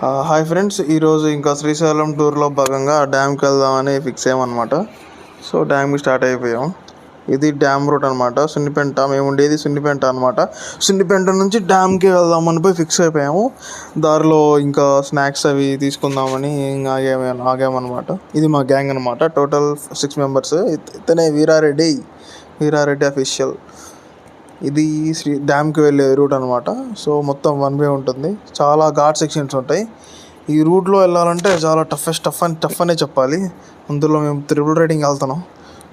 Hi friends, ఈరోజు ఇంకా శ్రీశైలం టూర్లో భాగంగా డ్యామ్కి వెళ్దామని ఫిక్స్ అయ్యామన్నమాట. సో డ్యామ్కి స్టార్ట్ అయిపోయాం. ఇది డ్యామ్ రూట్ అనమాట. సున్నిపెంట, మేము ఉండేది సున్నిపెంట అనమాట. సున్నిపెంట నుంచి డ్యామ్కి వెళ్దామని పోయి ఫిక్స్ అయిపోయాము. దారిలో ఇంకా స్నాక్స్ అవి తీసుకుందామని ఇంకా ఆగామన్నమాట. ఇది మా గ్యాంగ్ అనమాట. Total 6 members. ఇతనే వీరారెడ్డి అఫీషియల్. ఇది డ్యామ్కి వెళ్ళే రూట్ అనమాట. సో మొత్తం 1 వే ఉంటుంది. చాలా ఘాట్ సెక్షన్స్ ఉంటాయి. ఈ రూట్లో వెళ్ళాలంటే చాలా టఫ్ అనే చెప్పాలి. అందులో మేము త్రిబుల్ రైడింగ్ వెళ్తున్నాం.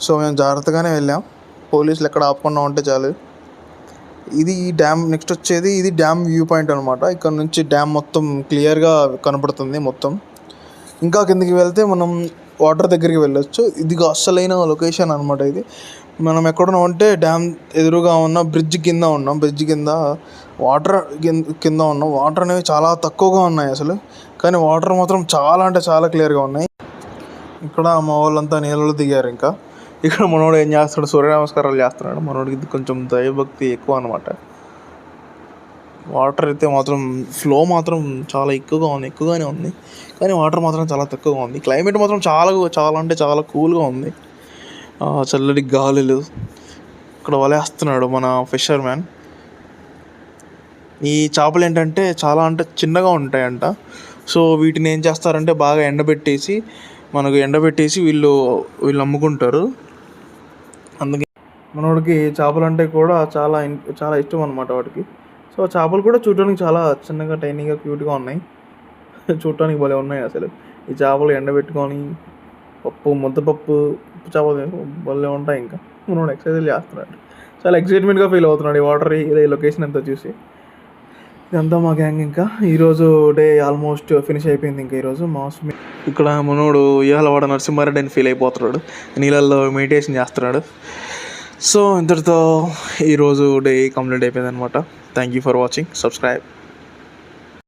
సో మేము జాగ్రత్తగానే వెళ్ళాం. పోలీసులు ఎక్కడ ఆపకుండా ఉంటే చాలు. ఇది డ్యామ్ నెక్స్ట్ వచ్చేది. ఇది డ్యామ్ వ్యూ పాయింట్ అనమాట. ఇక్కడ నుంచి డ్యామ్ మొత్తం క్లియర్గా కనపడుతుంది మొత్తం. ఇంకా కిందకి వెళ్తే మనం వాటర్ దగ్గరికి వెళ్ళొచ్చు. ఇది అస్సలైన లొకేషన్ అనమాట. ఇది మనం ఎక్కడున్నాం అంటే డ్యామ్ ఎదురుగా ఉన్న బ్రిడ్జ్ కింద ఉన్నాం. బ్రిడ్జ్ కింద వాటర్ కింద ఉన్నాం. వాటర్ అనేవి చాలా తక్కువగా ఉన్నాయి అసలు, కానీ వాటర్ మాత్రం చాలా అంటే చాలా క్లియర్గా ఉన్నాయి. ఇక్కడ మా వాళ్ళంతా నీళ్ళలో దిగారు. ఇంకా ఇక్కడ మనోడు ఏం చేస్తున్నాడు, సూర్య నమస్కారాలు చేస్తున్నాడు. మనోడికి కొంచెం దైవభక్తి ఎక్కువ అనమాట. వాటర్ అయితే మాత్రం ఫ్లో మాత్రం చాలా ఎక్కువగానే ఉంది, కానీ వాటర్ మాత్రం చాలా తక్కువగా ఉంది. క్లైమేట్ మాత్రం చాలా అంటే చాలా కూల్గా ఉంది. చల్లటి గాలులు. ఇక్కడ వలేస్తున్నాడు మన ఫిషర్ మ్యాన్. ఈ చేపలు ఏంటంటే చాలా అంటే చిన్నగా ఉంటాయంట. సో వీటిని ఏం చేస్తారంటే బాగా ఎండబెట్టేసి వీళ్ళు అమ్ముకుంటారు. అందుకే మనోడికి చేపలు అంటే కూడా చాలా ఇష్టం అనమాట వాడికి. సో చేపలు కూడా చూడడానికి చాలా చిన్నగా టైనీగా క్యూట్గా ఉన్నాయి. చూడటానికి భలే ఉన్నాయి అసలు. ఈ చేపలు ఎండబెట్టుకొని ముద్దపప్పు చేపలు భలే ఉంటాయి. ఇంకా మనోడు ఎక్సర్సైజ్ చేస్తున్నాడు. చాలా ఎక్సైట్మెంట్గా ఫీల్ అవుతున్నాడు ఈ వాటర్ ఈ లొకేషన్ అంతా చూసి. ఇదంతా మా గ్యాంగ్. ఇంకా ఈరోజు డే ఆల్మోస్ట్ ఫినిష్ అయిపోయింది. ఇంకా ఈరోజు ఇక్కడ మనోడు ఇవాళ నరసింహారెడ్డి అని ఫీల్ అయిపోతున్నాడు. నీళ్ళల్లో మెడిటేషన్ చేస్తున్నాడు. సో ఇంతటితో ఈరోజు డే కంప్లీట్ అయిపోయింది అనమాట. Thank you for watching. Subscribe.